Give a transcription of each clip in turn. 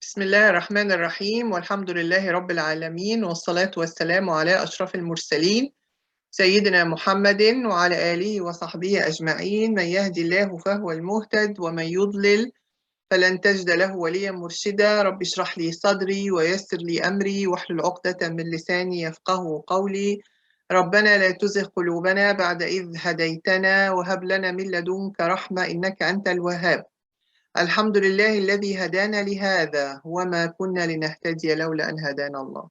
بسم الله الرحمن الرحيم والحمد لله رب العالمين والصلاة والسلام على أشرف المرسلين سيدنا محمد وعلى آله وصحبه أجمعين. من يهدي الله فهو المهتد ومن يضلل فلن تجد له وليا مرشدا. رب اشرح لي صدري ويسر لي أمري واحلل عقدة من لساني يفقه قولي. ربنا لا تزغ قلوبنا بعد إذ هديتنا وهب لنا من لدنك رحمة إنك أنت الوهاب. الحمد لله الذي هدانا لهذا وما كنا لنهتدي لولا أن هدانا الله.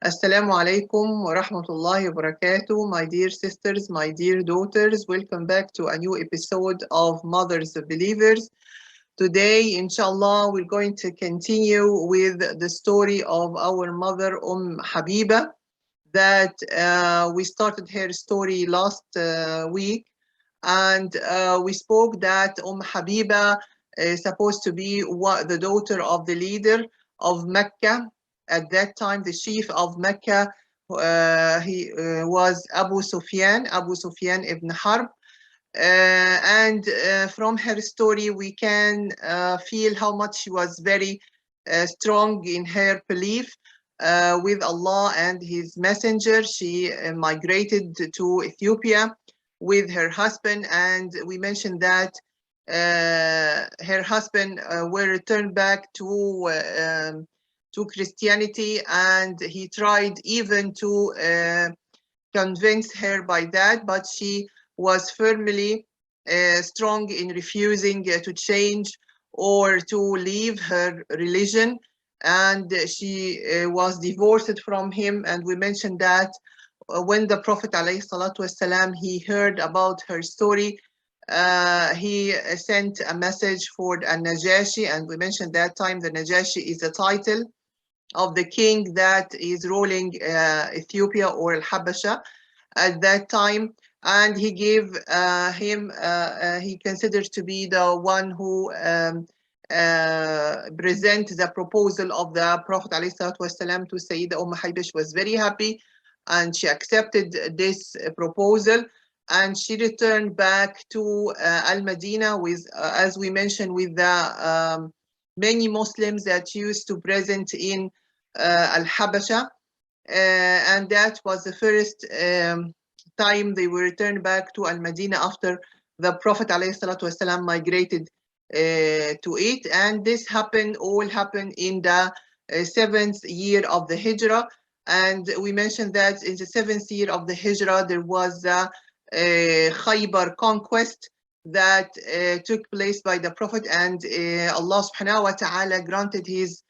Assalamu alaikum wa rahmatullahi wa barakatuh. My dear sisters, my dear daughters, welcome back to a new episode of Mothers of Believers. Today, inshallah, we're going to continue with the story of our mother, Habiba, that we started her story last week. And we spoke that Habiba is supposed to be the daughter of the leader of Mecca. At that time, the chief of Mecca, he was Abu Sufyan ibn Harb. And from her story, we can feel how much she was very strong in her belief with Allah and His Messenger. She migrated to Ethiopia with her husband, and we mentioned that her husband were returned back to Christianity, and he tried even to convince her by that, but she was firmly strong in refusing to change or to leave her religion, and she was divorced from him. And we mentioned that when the Prophet ﷺ, he heard about her story, he sent a message for Najashi, and we mentioned that time the Najashi is a title of the king that is ruling Ethiopia or Al-Habasha at that time, and he gave him, he considered to be the one who present the proposal of the Prophet ﷺ to Sayyidah Habiba. She was very happy and she accepted this proposal, and she returned back to Al-Madinah with, as we mentioned, with the many Muslims that used to present in Al-Habasha, and that was the first time they were returned back to Al-Madinah after the Prophet ﷺ migrated to it. And this all happened in the 7th year of the Hijrah. And we mentioned that in the 7th year of the Hijrah, there was a Khaybar conquest that took place by the Prophet, and Allah subhanahu wa ta'ala granted his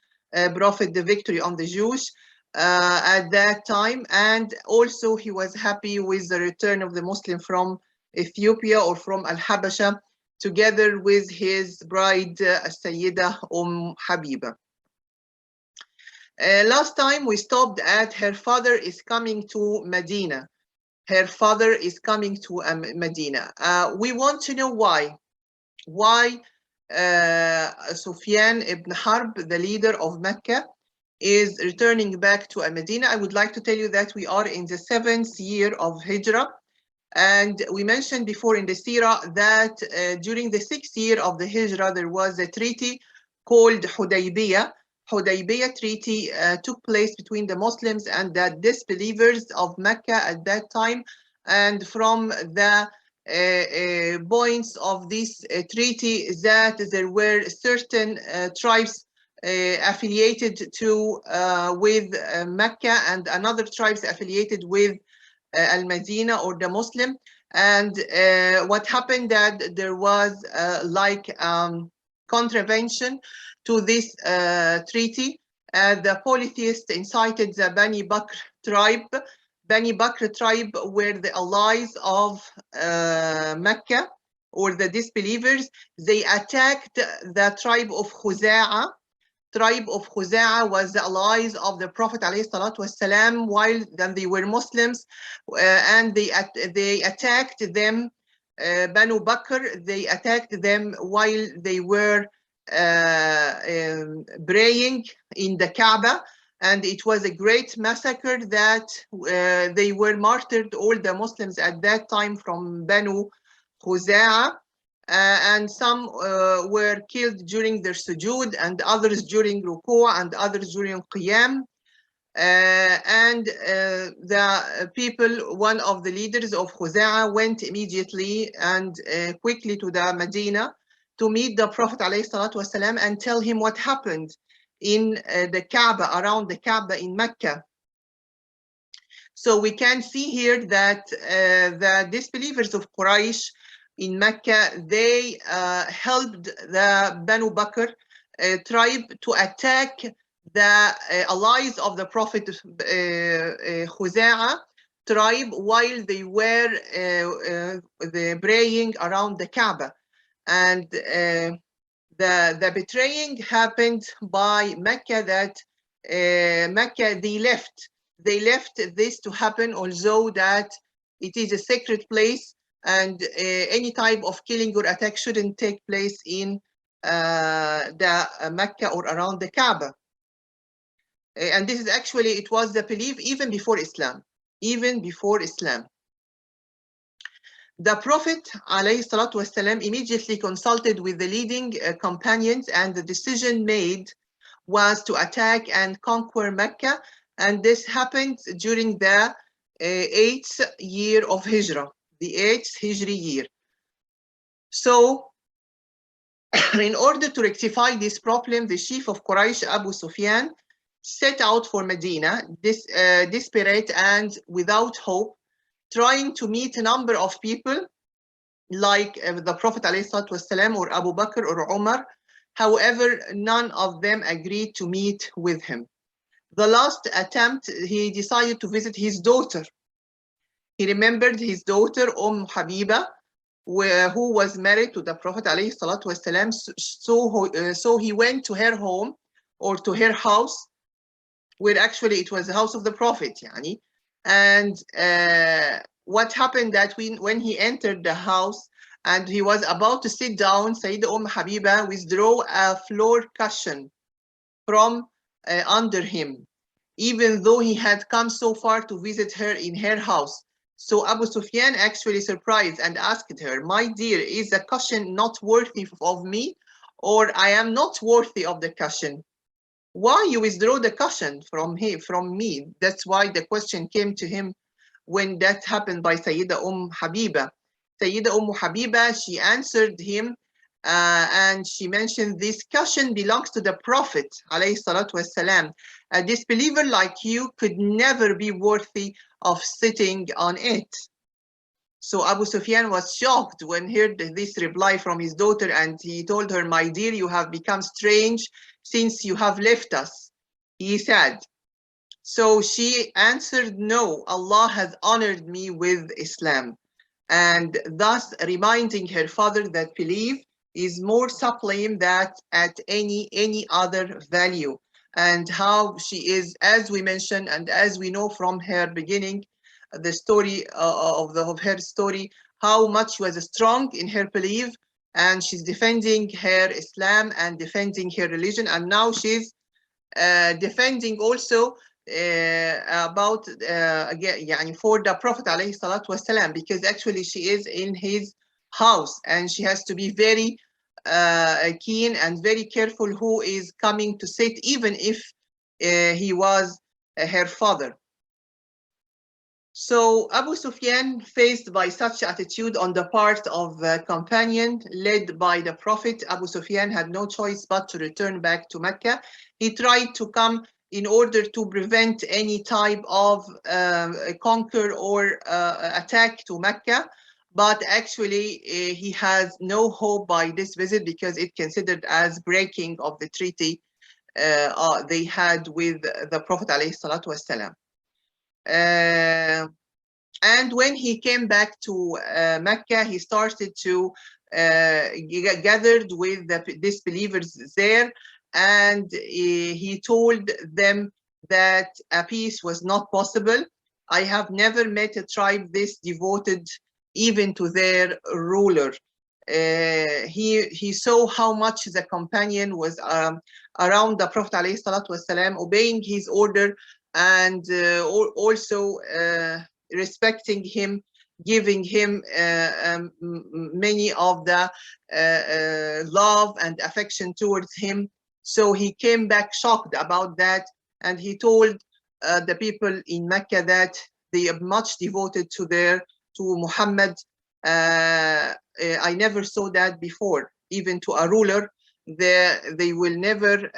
Prophet the victory on the Jews at that time. And also he was happy with the return of the Muslim from Ethiopia or from Al-Habasha, together with his bride Sayyidah Habiba. Last time we stopped at her father is coming to Medina. Her father is coming to Medina. We want to know why. Why Sufyan ibn Harb, the leader of Mecca, is returning back to Medina. I would like to tell you that we are in the 7th year of Hijrah. And we mentioned before in the Sirah that during the 6th year of the Hijrah, there was a treaty called Hudaybiyah. Hudaybiyah treaty took place between the Muslims and the disbelievers of Mecca at that time. And from the points of this treaty, that there were certain tribes affiliated to with Mecca, and another tribes affiliated with Al-Madinah or the Muslim. And what happened that there was like contravention to this treaty. The polytheists incited the Bani Bakr tribe. Bani Bakr tribe were the allies of Mecca or the disbelievers. They attacked the tribe of Khuza'a. Tribe of Khuza'a was the allies of the Prophet ﷺ while then they were Muslims, and they attacked them. Banu Bakr, they attacked them while they were praying in the Kaaba, and it was a great massacre that they were martyred, all the Muslims at that time from Banu Khuza'a. and some were killed during their sujood, and others during ruku', and others during qiyam. And the people, one of the leaders of Khuza'a, went immediately and quickly to the Medina to meet the Prophet ﷺ and tell him what happened in the Kaaba, around the Kaaba in Mecca. So we can see here that the disbelievers of Quraysh in Mecca, they helped the Banu Bakr tribe to attack the allies of the Prophet Khuza'a tribe while they were praying around the Kaaba. And the betraying happened by Mecca, that Mecca, they left this to happen, although that it is a sacred place, and any type of killing or attack shouldn't take place in the Mecca or around the Kaaba. And this is actually, it was the belief even before Islam, even before Islam. The Prophet ﷺ immediately consulted with the leading companions, and the decision made was to attack and conquer Mecca, and this happened during the 8th year of Hijrah, the 8th Hijri year. So, in order to rectify this problem, the chief of Quraysh, Abu Sufyan, set out for Medina, desperate and without hope, trying to meet a number of people like the Prophet ﷺ or Abu Bakr or Umar. However, none of them agreed to meet with him. The last attempt, he decided to visit his daughter. He remembered his daughter, Habiba, who was married to the Prophet ﷺ. So he went to her home, or to her house, where actually it was the house of the Prophet. And what happened that when he entered the house and he was about to sit down, Sayyidah Habiba withdrew a floor cushion from under him, even though he had come so far to visit her in her house. So Abu Sufyan actually surprised and asked her, "My dear, is the cushion not worthy of me, or I am not worthy of the cushion? Why you withdraw the cushion from me?" That's why the question came to him when that happened by Sayyidah Habiba. Sayyidah Habiba, she answered him and she mentioned, "This cushion belongs to the Prophet ﷺ. A disbeliever like you could never be worthy of sitting on it." So Abu Sufyan was shocked when he heard this reply from his daughter, and he told her, "My dear, you have become strange since you have left us," he said. So she answered, "No, Allah has honored me with Islam," and thus reminding her father that belief is more sublime than at any other value, and how she is, as we mentioned and as we know from her beginning, the story of her story, how much she was strong in her belief, and she's defending her Islam and defending her religion, and now she's defending also about again for the Prophet ﷺ, because actually she is in his house and she has to be very keen and very careful who is coming to sit, even if he was her father. So Abu Sufyan, faced by such attitude on the part of a companion led by the Prophet, Abu Sufyan had no choice but to return back to Mecca. He tried to come in order to prevent any type of conquer or attack to Mecca, but actually he has no hope by this visit, because it's considered as breaking of the treaty they had with the Prophet ﷺ. And when he came back to Mecca, he started to gathered with the disbelievers there, and he told them that a peace was not possible. "I have never met a tribe this devoted even to their ruler." He saw how much the companion was around the Prophet ﷺ, obeying his order, and also respecting him giving him many of the love and affection towards him. So he came back shocked about that, and he told the people in Mecca that they are much devoted to Muhammad. I never saw that before. Even to a ruler, he will never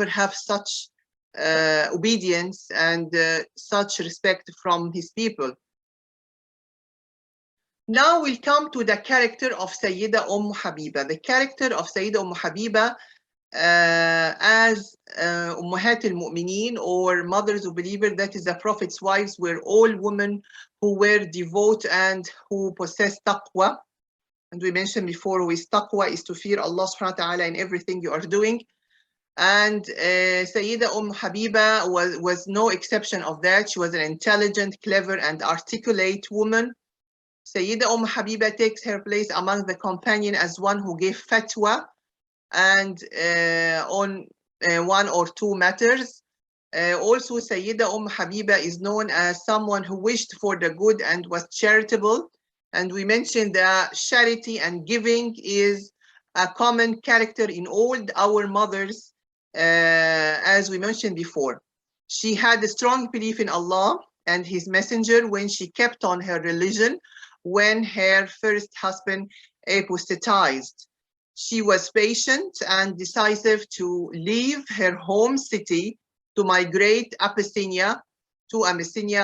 have such obedience and such respect from his people. Now we'll come to the character of Sayyidah Habiba. The character of Sayyidah Habiba as Ummahat al-Mu'mineen, or mothers of believers, that is the Prophet's wives, were all women who were devout and who possessed taqwa. And we mentioned before, with taqwa is to fear Allah subhanahu wa ta'ala in everything you are doing. And Sayyidah Habiba was no exception of that. She was an intelligent, clever, and articulate woman. Sayyidah Habiba takes her place among the companions as one who gave fatwa and on one or two matters. Also, Sayyidah Habiba is known as someone who wished for the good and was charitable. And we mentioned that charity and giving is a common character in all our mothers, as we mentioned before. She had a strong belief in Allah and His Messenger when she kept on her religion when her first husband apostatized. She was patient and decisive to leave her home city to migrate to Abyssinia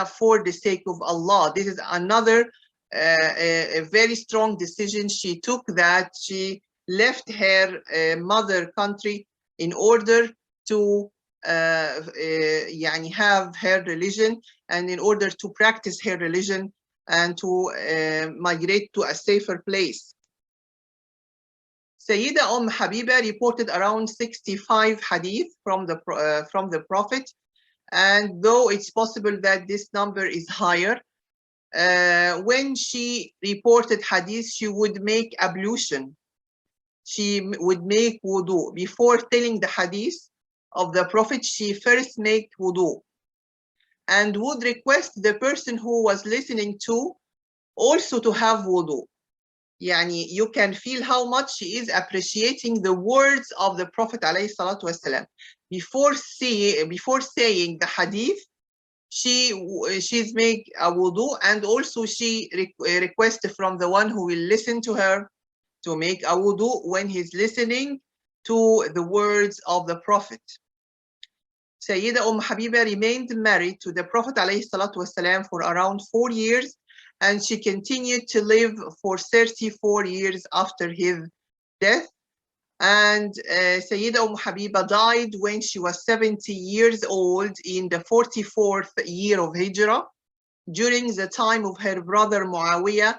for the sake of Allah. This is another a very strong decision she took, that she left her mother country in order to have her religion, and in order to practice her religion and to migrate to a safer place. Sayyidah Habiba reported around 65 hadith from the Prophet, and though it's possible that this number is higher, when she reported hadith, she would make ablution. She would make wudu. Before telling the hadith of the Prophet, she first made wudu and would request the person who was listening to also to have wudu. You can feel how much she is appreciating the words of the Prophet ﷺ. Before saying the hadith, she's make a wudu, and also she requested from the one who will listen to her to make a wudu when he's listening to the words of the Prophet. Sayyidah Habiba remained married to the Prophet ﷺ for around 4 years, and she continued to live for 34 years after his death. And Sayyidah Habiba died when she was 70 years old in the 44th year of Hijrah, during the time of her brother Muawiyah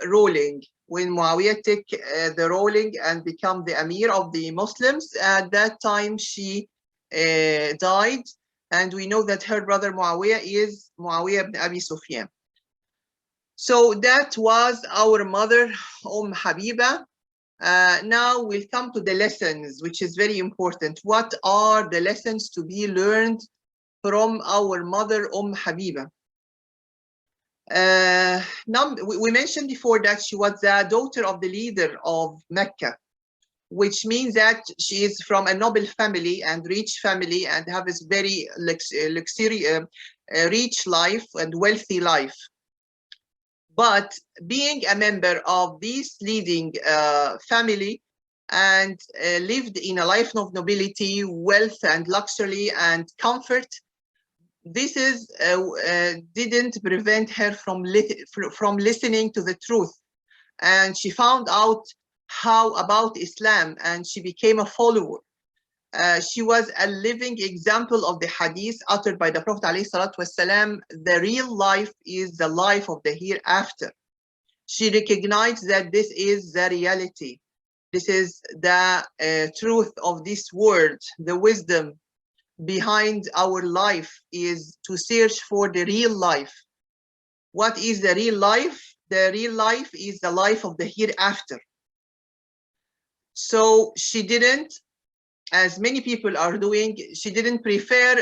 ruling. When Muawiyah took the ruling and became the Amir of the Muslims, at that time she died. And we know that her brother Muawiyah is Muawiyah ibn Abi Sufyan. So that was our mother, Habiba. Now we'll come to the lessons, which is very important. What are the lessons to be learned from our mother, Habiba? We mentioned before that she was the daughter of the leader of Mecca, which means that she is from a noble family and rich family, and have a very rich life and wealthy life. But being a member of this leading family and lived in a life of nobility, wealth and luxury and comfort, this didn't prevent her from listening to the truth. And she found out how about Islam, and she became a follower. She was a living example of the hadith uttered by the Prophet ﷺ. The real life is the life of the hereafter. She recognized that this is the reality. This is the truth of this world. The wisdom behind our life is to search for the real life. What is the real life? The real life is the life of the hereafter. So she didn't as many people are doing. She didn't prefer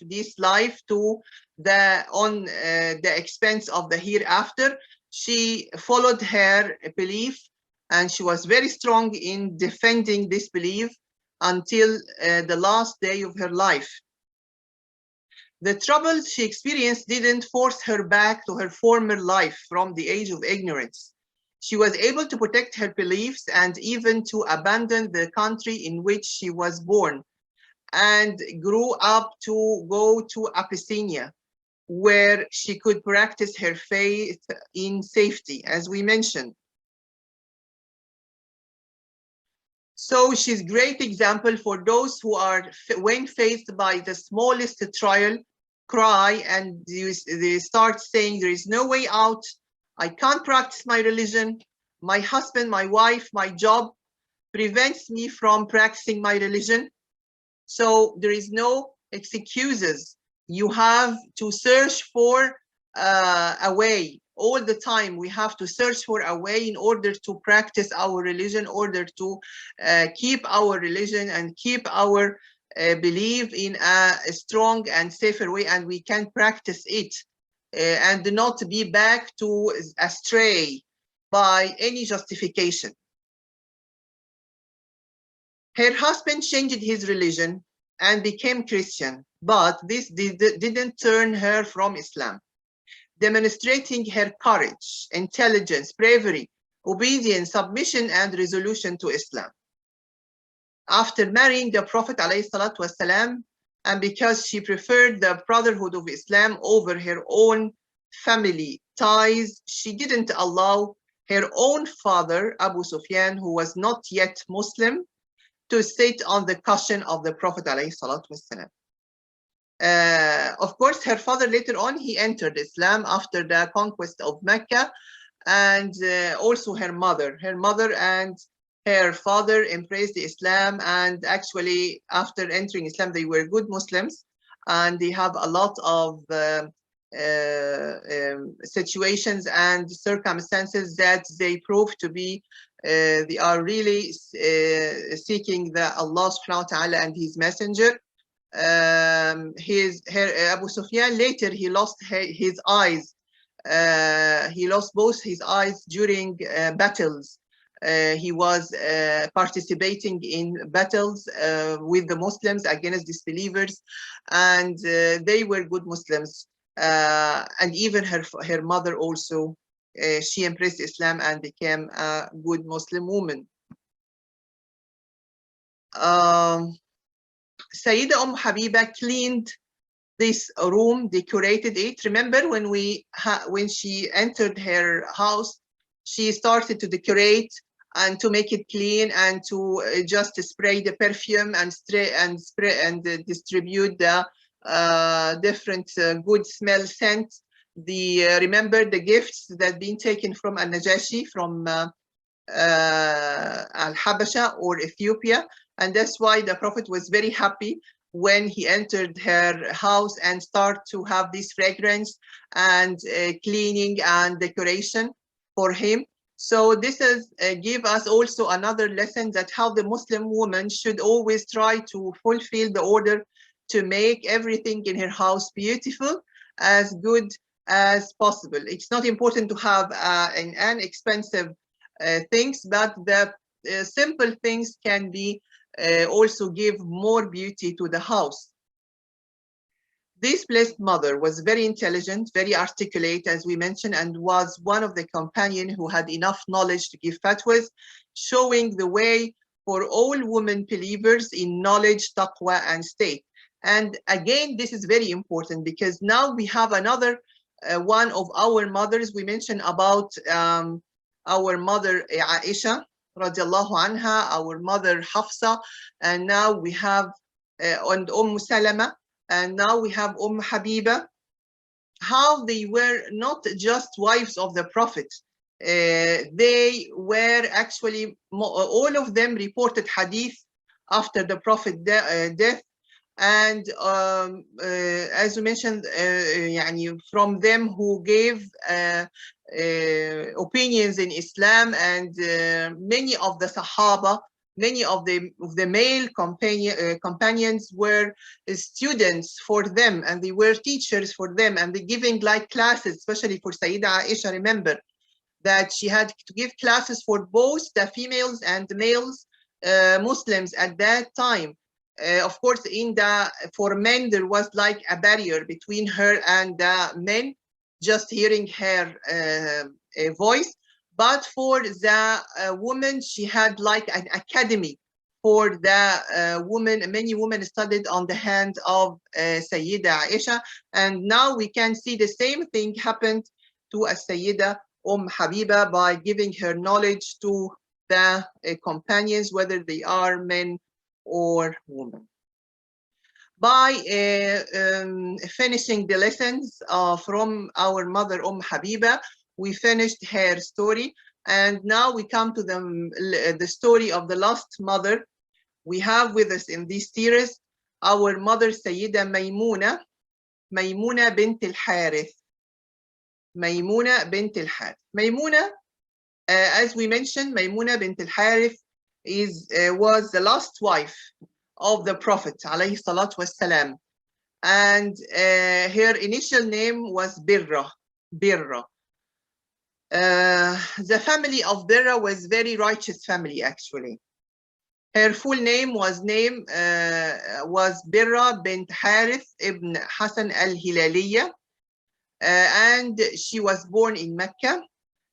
this life to the expense of the hereafter. She followed her belief, and she was very strong in defending this belief until the last day of her life. The troubles she experienced didn't force her back to her former life from the age of ignorance. She was able to protect her beliefs and even to abandon the country in which she was born, and grew up to go to Abyssinia, where she could practice her faith in safety, as we mentioned. So she's a great example for those who are, when faced by the smallest trial, cry and they start saying, there is no way out. I can't practice my religion. My husband, my wife, my job prevents me from practicing my religion. So there is no excuses. You have to search for a way. All the time we have to search for a way in order to practice our religion, in order to keep our religion and keep our belief in a strong and safer way, and we can practice it and not be back to astray by any justification. Her husband changed his religion and became Christian, but this didn't turn her from Islam, demonstrating her courage, intelligence, bravery, obedience, submission, and resolution to Islam. After marrying the Prophet ﷺ, and because she preferred the brotherhood of Islam over her own family ties, she didn't allow her own father, Abu Sufyan, who was not yet Muslim, to sit on the cushion of the Prophet ﷺ. Of course, her father later on, he entered Islam after the conquest of Mecca, and also her mother and her father embraced Islam, and actually after entering Islam, they were good Muslims, and they have a lot of situations and circumstances that they prove to be they are really seeking the Allah subhanahu wa ta'ala and his messenger. Abu Sufyan later, he lost his eyes. He lost both his eyes during battles. He was participating in battles with the Muslims against disbelievers, and they were good Muslims. And even her mother also, she embraced Islam and became a good Muslim woman. Sayyidah Habiba cleaned this room, decorated it. Remember when she entered her house, she started to decorate and to make it clean and to just spray the perfume and distribute the different good smell scents. Remember the gifts that been taken from Al-Najashi, from Al-Habasha or Ethiopia, and that's why the Prophet was very happy when he entered her house and start to have this fragrance and cleaning and decoration for him. So this is give us also another lesson that how the Muslim woman should always try to fulfill the order to make everything in her house beautiful, as good as possible. It's not important to have an expensive things, but the simple things can be also give more beauty to the house. This blessed mother was very intelligent, very articulate, as we mentioned, and was one of the companions who had enough knowledge to give fatwas, showing the way for all women believers in knowledge, taqwa, and state. And again, this is very important because now we have another one of our mothers. We mentioned about our mother Aisha radiallahu anha, our mother Hafsa, and now we have and Salama, and now we have Habiba. How they were not just wives of the Prophet, they were actually, all of them reported hadith after the Prophet death. And as we mentioned, from them who gave opinions in Islam, and many of the Sahaba many of the male companions were students for them, and they were teachers for them, and they giving like classes, especially for Sayyidah Aisha. Remember that she had to give classes for both the females and the males Muslims at that time. Of course, for men, there was like a barrier between her and the men, just hearing her voice. But for the women, she had like an academy for the women. Many women studied on the hand of Sayyidah Aisha. And now we can see the same thing happened to a Sayyidah Habiba by giving her knowledge to the companions, whether they are men or women. By finishing the lessons from our mother Habiba, we finished her story, and now we come to the story of the last mother we have with us in this series, our mother Sayyidah Mayimunah, Mayimunah bint AlHarith. Mayimunah bint AlHarith. Mayimunah, as we mentioned, Mayimunah bint AlHarith was the last wife of the Prophet alayhi salatu wassalam, and her initial name was Birra. The family of Birra was very righteous family actually. Her full name was Birra bint Harith ibn Hassan al-Hilaliya, and she was born in Mecca.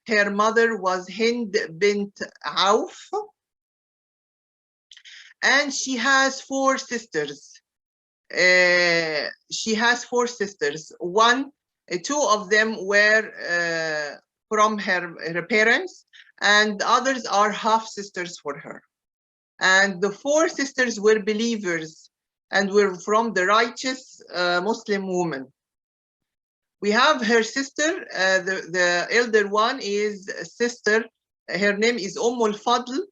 Her mother was Hind bint Auf, and she has four sisters. Two of them were from her parents, and others are half sisters for her. And the four sisters were believers and were from the righteous Muslim women. We have her sister, the elder one is sister, her name is al-Fadl.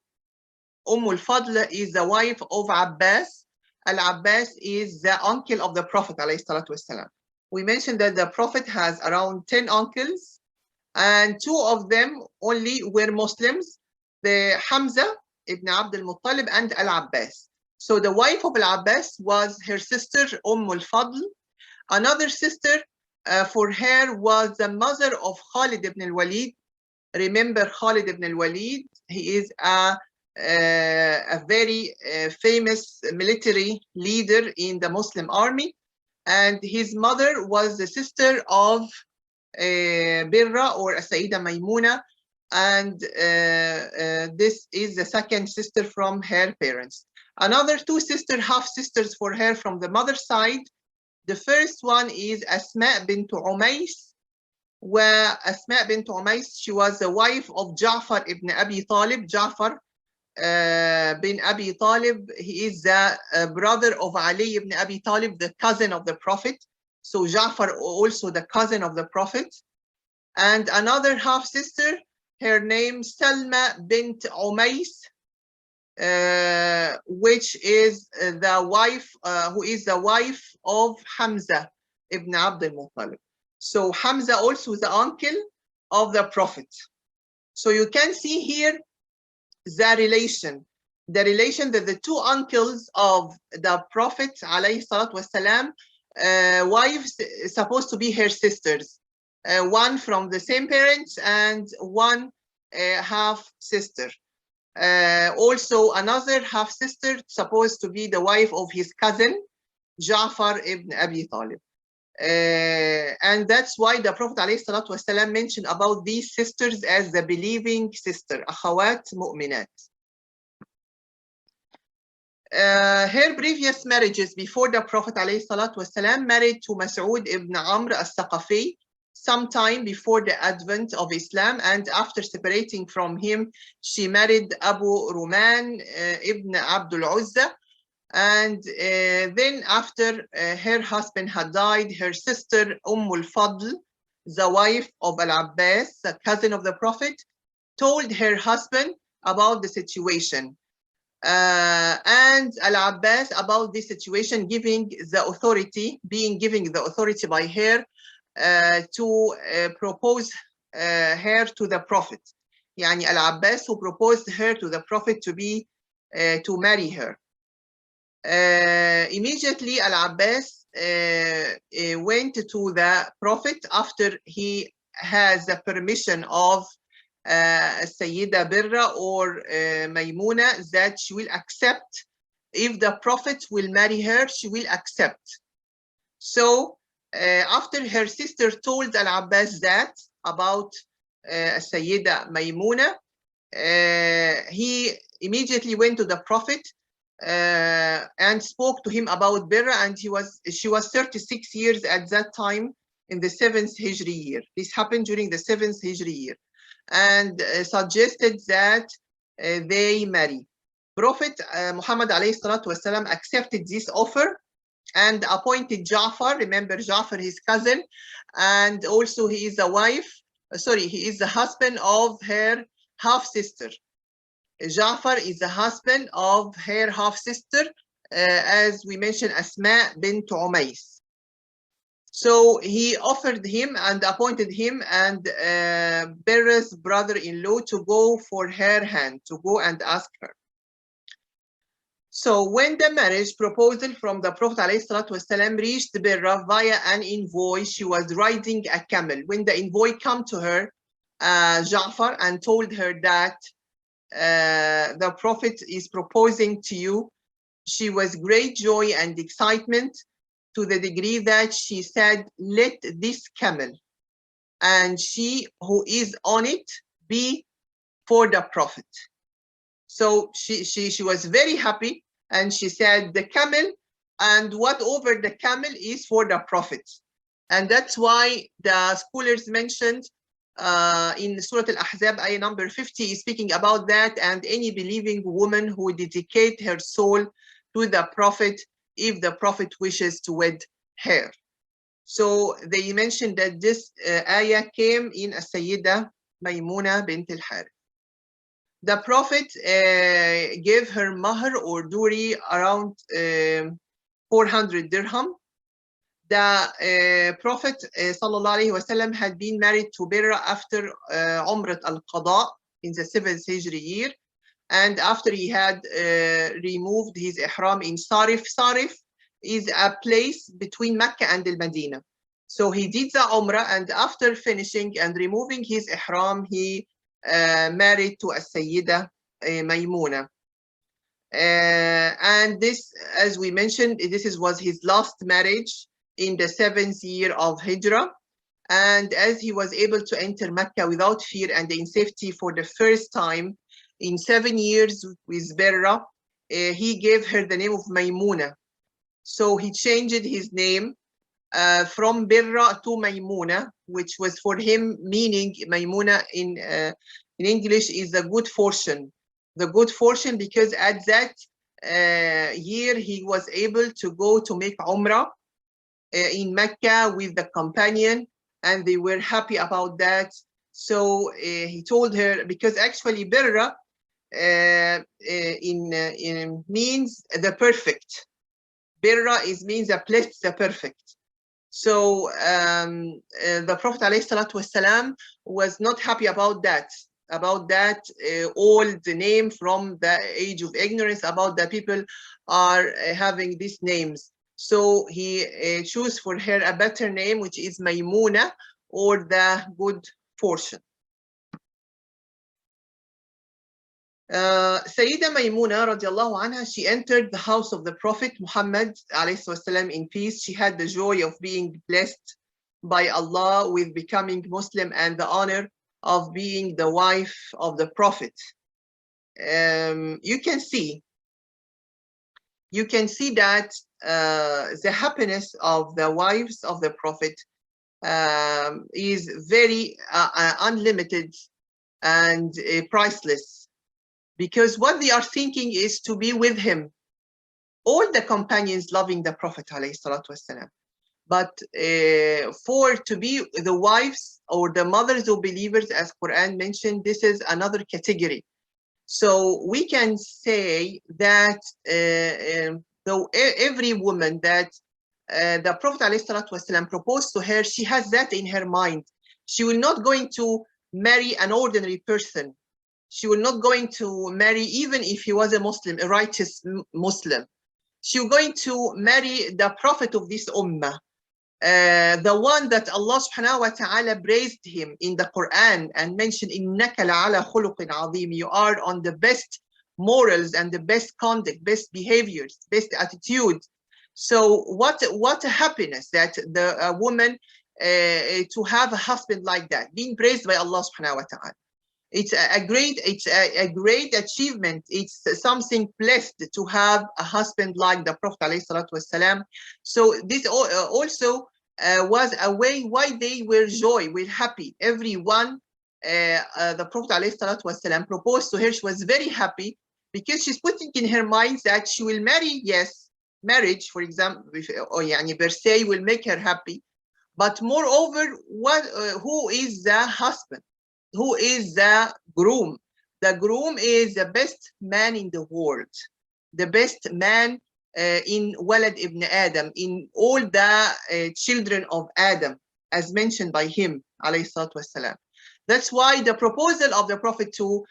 al-Fadl is the wife of Abbas. Al-Abbas is the uncle of the Prophet alayhi salatu wassalam. We mentioned that the Prophet has around 10 uncles, and two of them only were Muslims, the Hamza ibn Abd al-Muttalib and Al-Abbas. So the wife of Al-Abbas was her sister al-Fadl. Another sister for her was the mother of Khalid ibn al-Walid. Remember Khalid ibn al-Walid, he is a very famous military leader in the Muslim army, and his mother was the sister of Birra or Sayyidah Mayimunah, and this is the second sister from her parents. Another two half sisters for her from the mother side. The first one is Asma bint Umays, where Asma bint Umays, she was the wife of Ja'far ibn Abi Talib. Ja'far bin Abi Talib, he is the brother of Ali ibn Abi Talib, the cousin of the Prophet. So Ja'far also the cousin of the Prophet. And another half sister, her name Salma bint Umays, which is the wife, who is the wife of Hamza ibn Abd al-Muttalib. So Hamza also the uncle of the Prophet. So you can see here the relation that the two uncles of the Prophet alayhi salatu wasalam, wives supposed to be her sisters, one from the same parents and one half sister. Also another half sister supposed to be the wife of his cousin Ja'far ibn Abi Talib. And that's why the Prophet ﷺ mentioned about these sisters as the believing sister, akhawat mu'minat. Her previous marriages before the Prophet ﷺ, married to Mas'ud ibn Amr al-Thaqafi sometime before the advent of Islam, and after separating from him, she married Abu Ruman ibn Abdul Uzza. And then after her husband had died, her sister al-Fadl, the wife of Al-Abbas, the cousin of the Prophet, told her husband about the situation. And Al-Abbas about this situation, being given the authority by her to propose her to the Prophet. Yani Al-Abbas who proposed her to the Prophet to be to marry her. Immediately, Al-Abbas went to the Prophet after he has the permission of Sayyidah Birra or Mayimunah that she will accept. If the Prophet will marry her, she will accept. So after her sister told Al-Abbas that about Sayyidah Mayimunah, he immediately went to the Prophet and spoke to him about Birra, and she was 36 years at that time in the 7th Hijri year. This happened during the 7th Hijri year, and suggested that they marry. Prophet Muhammad alayhi salatu wasalam accepted this offer and appointed Ja'far. Remember Ja'far, his cousin, and also he is the husband of her half-sister. Ja'far is the husband of her half-sister, as we mentioned, Asma bint Umays. So he offered him and appointed him and Birra's brother-in-law to go for her hand, to go and ask her. So when the marriage proposal from the Prophet ﷺ reached Birra via an envoy, she was riding a camel. When the envoy came to her, Ja'far, and told her that the Prophet is proposing to you, she was great joy and excitement, to the degree that she said, let this camel and she who is on it be for the Prophet. So she was very happy, and she said the camel and what over the camel is for the Prophet. And that's why the scholars mentioned in Surah Al-Ahzab, ayah number 50, is speaking about that, and any believing woman who dedicate her soul to the Prophet if the Prophet wishes to wed her. So they mentioned that this ayah came in Sayyidah Mayimunah bint AlHarith. The Prophet gave her mahr or dowry around 400 dirham. The Prophet ﷺ had been married to Birra after Umrat al-Qada in the 7th Hijri year, and after he had removed his ihram in Sarif. Sarif is a place between Mecca and Medina. So he did the Umrah, and after finishing and removing his ihram, he married to a Sayyidah Mayimunah. And this, as we mentioned, was his last marriage in the 7th year of Hijrah. And as he was able to enter Mecca without fear and in safety for the first time in 7 years with Birra, he gave her the name of Mayimunah. So he changed his name from Birra to Mayimunah, which was for him meaning Mayimunah in English is the good fortune. The good fortune, because at that year he was able to go to make Umrah in Mecca with the companion, and they were happy about that. So he told her, because actually Birra in means the perfect. Birra means a place the perfect. So the Prophet ﷺ was not happy about that old name from the age of ignorance, about that people are having these names. So he chose for her a better name, which is Mayimunah, or the good fortune. Sayyidah Mayimunah radiallahu anha, she entered the house of the Prophet Muhammad ﷺ in peace. She had the joy of being blessed by Allah with becoming Muslim and the honor of being the wife of the Prophet. You can see that the happiness of the wives of the Prophet is very unlimited and priceless, because what they are thinking is to be with him. All the companions loving the Prophet ﷺ, but for to be the wives or the mothers of believers, as Quran mentioned, this is another category. So we can say that though every woman that the Prophet ﷺ proposed to her, she has that in her mind. She will not going to marry an ordinary person. She will not going to marry even if he was a Muslim, a righteous Muslim. She was going to marry the prophet of this ummah, the one that Allah subhanahu wa ta'ala praised him in the Quran and mentioned, إِنَّكَ لَعَلَى خُلُقٍ عَظِيمٍ. You are on the best morals and the best conduct, best behaviors, best attitude. So what a happiness that the woman to have a husband like that, being praised by Allah subhanahu wa ta'ala. It's a great achievement. It's something blessed to have a husband like the Prophet alayhi salatu wasalam. So this also was a way why they were happy. Everyone, the Prophet alayhi salatu wasalam proposed to her. She was very happy because she's putting in her mind that she will marry. Yes, marriage, for example, per se, will make her happy. But moreover, who is the husband? Who is the groom? The groom is the best man in the world, the best man in Walad ibn Adam, in all the children of Adam, as mentioned by him, alayhi salatu wassalam. That's why the proposal of the Prophet to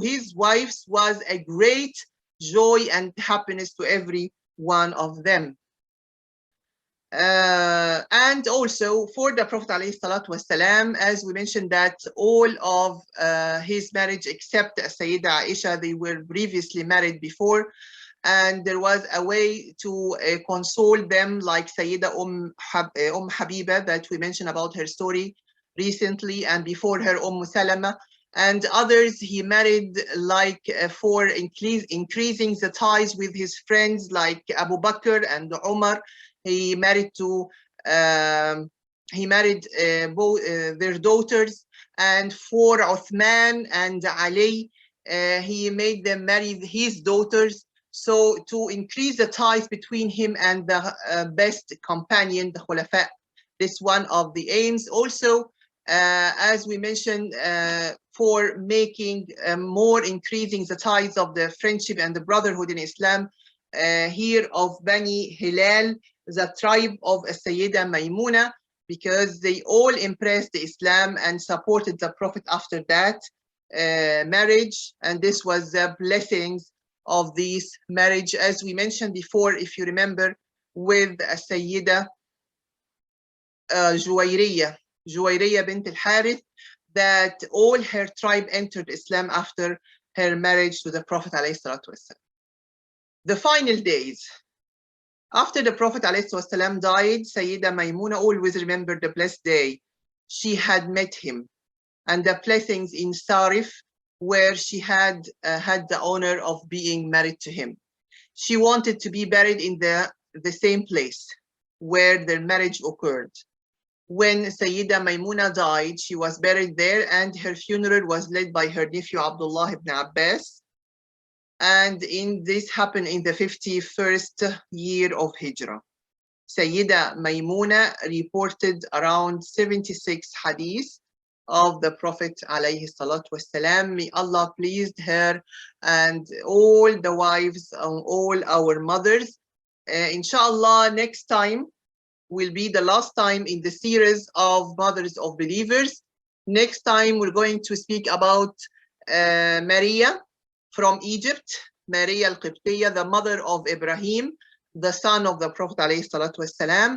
his wives was a great joy and happiness to every one of them. And also for the Prophet ﷺ, as we mentioned, that all of his marriage except Sayyidah Aisha, they were previously married before, and there was a way to console them, like Sayyidah Habiba, that we mentioned about her story recently, and before her Salama, and others he married like for increasing the ties with his friends, like Abu Bakr and Umar. He married both their daughters, and for Uthman and Ali, he made them marry his daughters. So to increase the ties between him and the best companion, the Khulafa. This one of the aims. Also, as we mentioned, for making more increasing the ties of the friendship and the brotherhood in Islam, here of Bani Hilal, the tribe of Sayyidah Mayimunah, because they all embraced the Islam and supported the Prophet after that marriage. And this was the blessings of this marriage, as we mentioned before, if you remember, with Sayyidah Juwayriyah bint AlHarith, that all her tribe entered Islam after her marriage to the Prophet ﷺ. The final days. After the Prophet ﷺ died, Sayyidah Mayimunah always remembered the blessed day she had met him and the blessings in Sarif, where she had the honor of being married to him. She wanted to be buried in the same place where their marriage occurred. When Sayyidah Mayimunah died, she was buried there, and her funeral was led by her nephew Abdullah ibn Abbas. And this happened in the 51st year of Hijrah. Sayyidah Mayimunah reported around 76 hadiths of the Prophet alayhi salatu wasalam. May Allah pleased her and all the wives and all our mothers. Inshallah, next time will be the last time in the series of Mothers of Believers. Next time we're going to speak about Maria from Egypt, Maria al-Qibtiyya, the mother of Ibrahim, the son of the Prophet alayhi salatu wasalam.